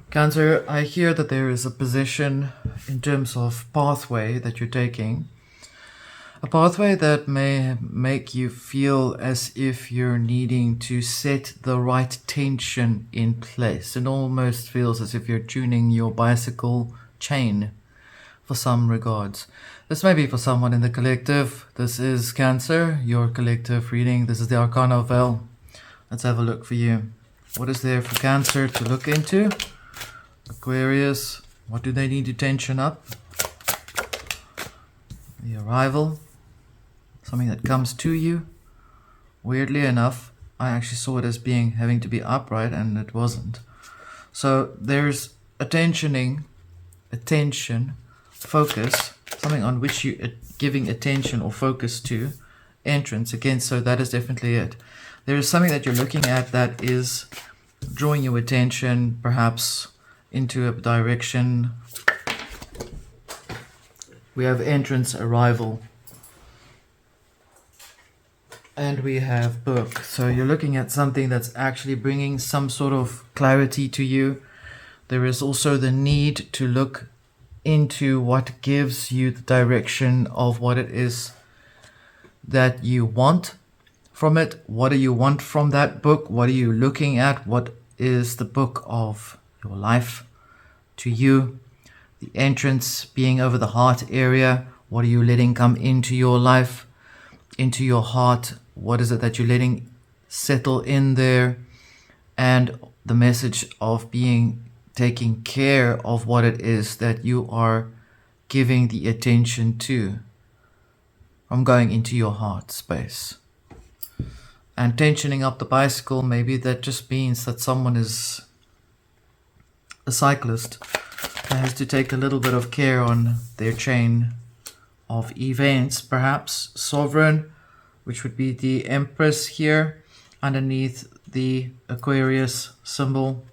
Cancer, I hear that there is a position in terms of pathway that you're taking. A pathway that may make you feel as if you're needing to set the right tension in place. It almost feels as if you're tuning your bicycle chain for some regards. This may be for someone in the collective. This is Cancer, your collective reading. This is the Arcana Veil. Let's have a look for you. What is there for Cancer to look into? Aquarius, what do they need to tension up? The arrival, something that comes to you. Weirdly enough, I actually saw it as having to be upright, and it wasn't. So there's attention, focus, something on which you are giving attention or focus to. Entrance, again, so that is definitely it. There is something that you're looking at that is drawing your attention, perhaps into a direction. We have entrance, arrival, and we have book. So you're looking at something that's actually bringing some sort of clarity to you. There is also the need to look into what gives you the direction of what it is that you want from it. What do you want from that book? What are you looking at? What is the book of your life to you? The entrance being over the heart area. What are you letting come into your life, into your heart? What is it that you're letting settle in there? And the message of taking care of what it is that you are giving the attention to. I'm going into your heart space. And tensioning up the bicycle, maybe that just means that someone is a cyclist that has to take a little bit of care on their chain of events. Perhaps Sovereign, which would be the Empress here, underneath the Aquarius symbol.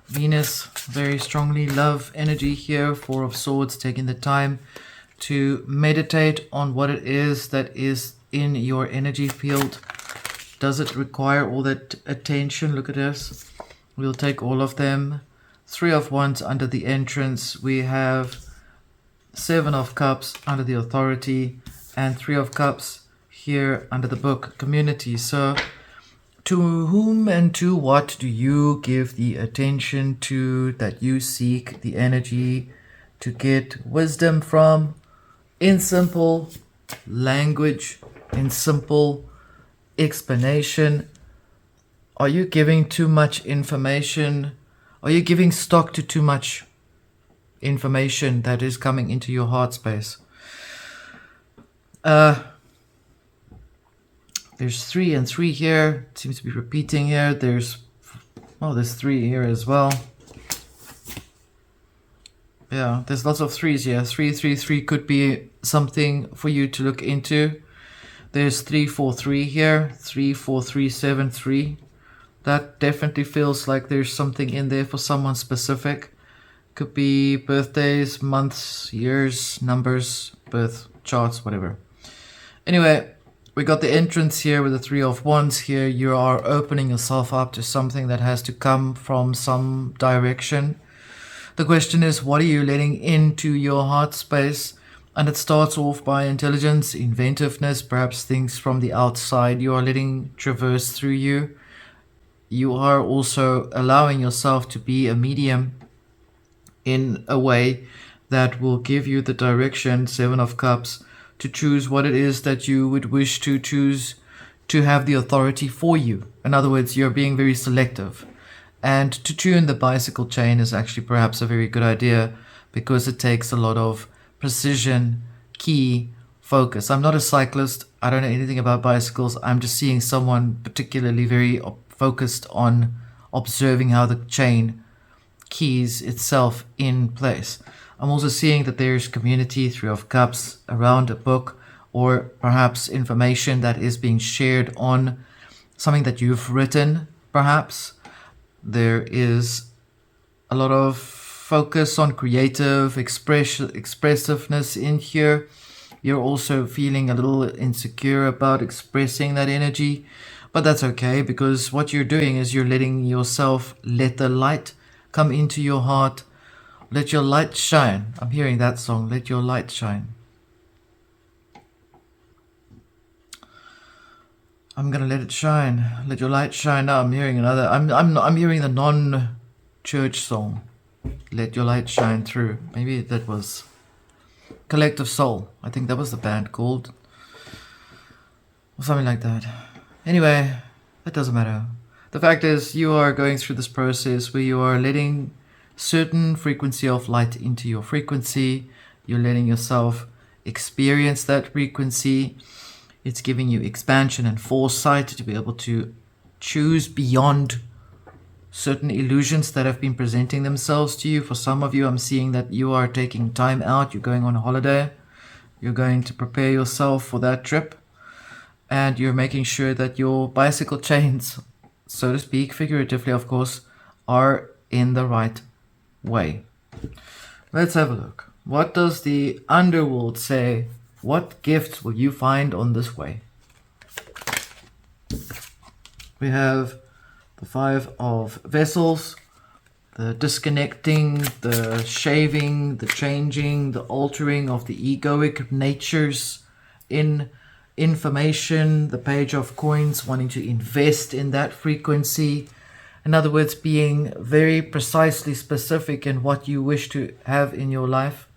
Venus, very strongly love energy here. Four of Swords, taking the time to meditate on what it is that is in your energy field. Does it require all that attention? Look at this. We'll take all of them. Three of Wands under the entrance. We have Seven of Cups under the authority. And Three of Cups here under the book community. So to whom and to what do you give the attention to, that you seek the energy to get wisdom from, in simple language, in simple explanation? Are you giving too much information? Are you giving stock to too much information that is coming into your heart space? There's 3 and 3 here. It seems to be repeating here. There's 3 here as well. Yeah, there's lots of 3s here. 3, 3, 3 could be something for you to look into. There's 3, 4, 3 here. 3, 4, 3, 7, 3. That definitely feels like there's something in there for someone specific. Could be birthdays, months, years, numbers, birth charts, whatever. Anyway, we got the entrance here with the 3 of Wands here. You are opening yourself up to something that has to come from some direction. The question is, what are you letting into your heart space? And it starts off by intelligence, inventiveness, perhaps things from the outside you are letting traverse through you. You are also allowing yourself to be a medium in a way that will give you the direction, 7 of Cups, to choose what it is that you would wish to choose to have the authority for you. In other words, you're being very selective. And to tune the bicycle chain is actually perhaps a very good idea, because it takes a lot of precision, key, focus. I'm not a cyclist. I don't know anything about bicycles. I'm just seeing someone particularly very focused on observing how the chain keys itself in place. I'm also seeing that there's community, 3 of Cups, around a book, or perhaps information that is being shared on something that you've written, perhaps. There is a lot of focus on creative expressiveness in here. You're also feeling a little insecure about expressing that energy, but that's okay, because what you're doing is you're letting yourself let the light come into your heart. Let your light shine. I'm hearing that song. Let your light shine. I'm gonna let it shine. Let your light shine. Now I'm hearing another. I'm hearing the non-church song. Let your light shine through. Maybe that was Collective Soul. I think that was the band called, or something like that. Anyway, that doesn't matter. The fact is, you are going through this process where you are letting certain frequency of light into your frequency. You're letting yourself experience that frequency. It's giving you expansion and foresight to be able to choose beyond certain illusions that have been presenting themselves to you. For some of you, I'm seeing that you are taking time out. You're going on a holiday. You're going to prepare yourself for that trip. And you're making sure that your bicycle chains, so to speak, figuratively of course, are in the right way. Let's have a look. What does the underworld say? What gifts will you find on this way? We have the 5 of Vessels, the disconnecting, the shaving, the changing, the altering of the egoic natures in information, the Page of Coins, wanting to invest in that frequency. In other words, being very precisely specific in what you wish to have in your life,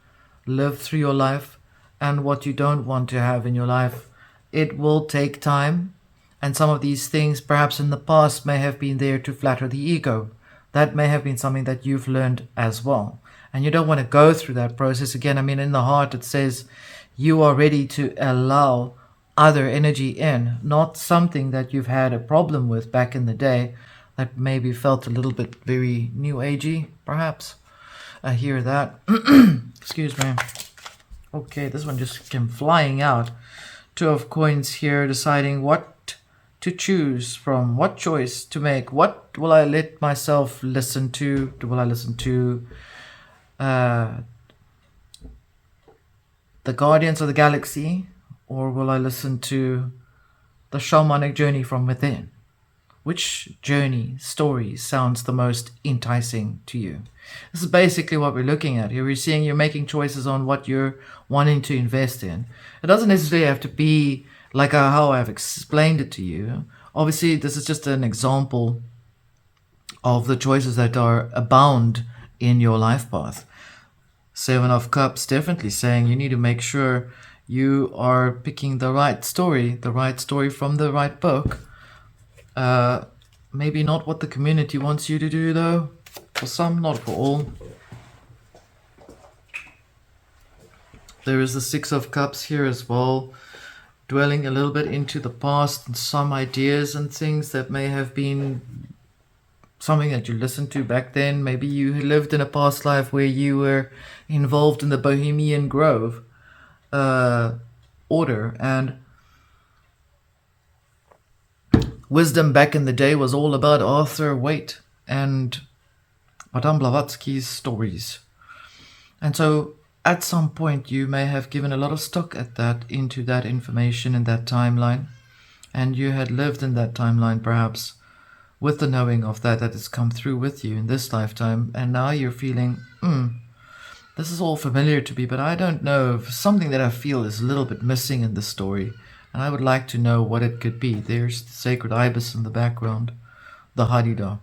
live through your life, and what you don't want to have in your life. It will take time, and some of these things perhaps in the past may have been there to flatter the ego. That may have been something that you've learned as well, and you don't want to go through that process again. I mean, in the heart it says you are ready to allow other energy in, not something that you've had a problem with back in the day that maybe felt a little bit very new agey, perhaps. I hear that. Excuse me. Okay, this one just came flying out. 2 of Coins here, deciding what to choose from, what choice to make. What will I let myself listen to? Will I listen to the Guardians of the Galaxy? Or will I listen to the Shamanic Journey from Within? Which journey story sounds the most enticing to you? This is basically what we're looking at here. We're seeing you're making choices on what you're wanting to invest in. It doesn't necessarily have to be like how I've explained it to you. Obviously, this is just an example of the choices that are abound in your life path. 7 of Cups definitely saying you need to make sure you are picking the right story from the right book. Maybe not what the community wants you to do though. For some, not for all. There is the 6 of Cups here as well, dwelling a little bit into the past and some ideas and things that may have been something that you listened to back then. Maybe you lived in a past life where you were involved in the Bohemian Grove order, and wisdom back in the day was all about Arthur Waite and Madame Blavatsky's stories. And so at some point you may have given a lot of stock at that, into that information in that timeline, and you had lived in that timeline perhaps with the knowing of that has come through with you in this lifetime, and now you're feeling, this is all familiar to me, but I don't know, if something that I feel is a little bit missing in this story, and I would like to know what it could be. There's the sacred ibis in the background, the Hadida,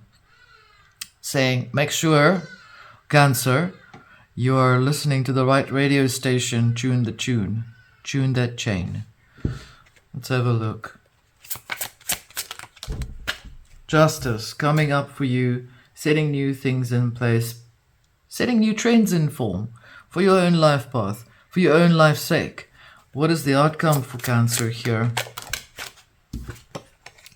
saying, make sure, Cancer, you are listening to the right radio station, tune the tune, tune that chain. Let's have a look. Justice coming up for you, setting new things in place, setting new trends in form for your own life path, for your own life's sake. What is the outcome for Cancer here?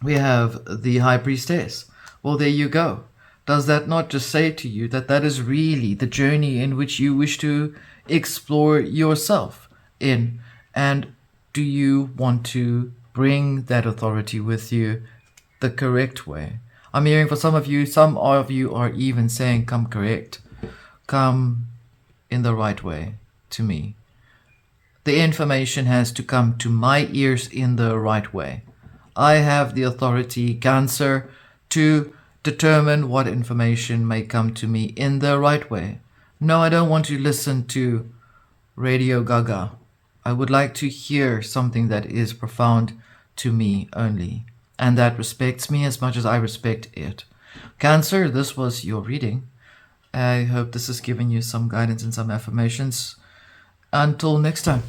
We have the High Priestess. Well, there you go. Does that not just say to you that that is really the journey in which you wish to explore yourself in? And do you want to bring that authority with you the correct way? I'm hearing for some of you are even saying, come correct. Come in the right way to me. The information has to come to my ears in the right way. I have the authority, Cancer, to determine what information may come to me in the right way. No, I don't want to listen to Radio Gaga. I would like to hear something that is profound to me only, and that respects me as much as I respect it. Cancer, this was your reading. I hope this has given you some guidance and some affirmations. Until next time.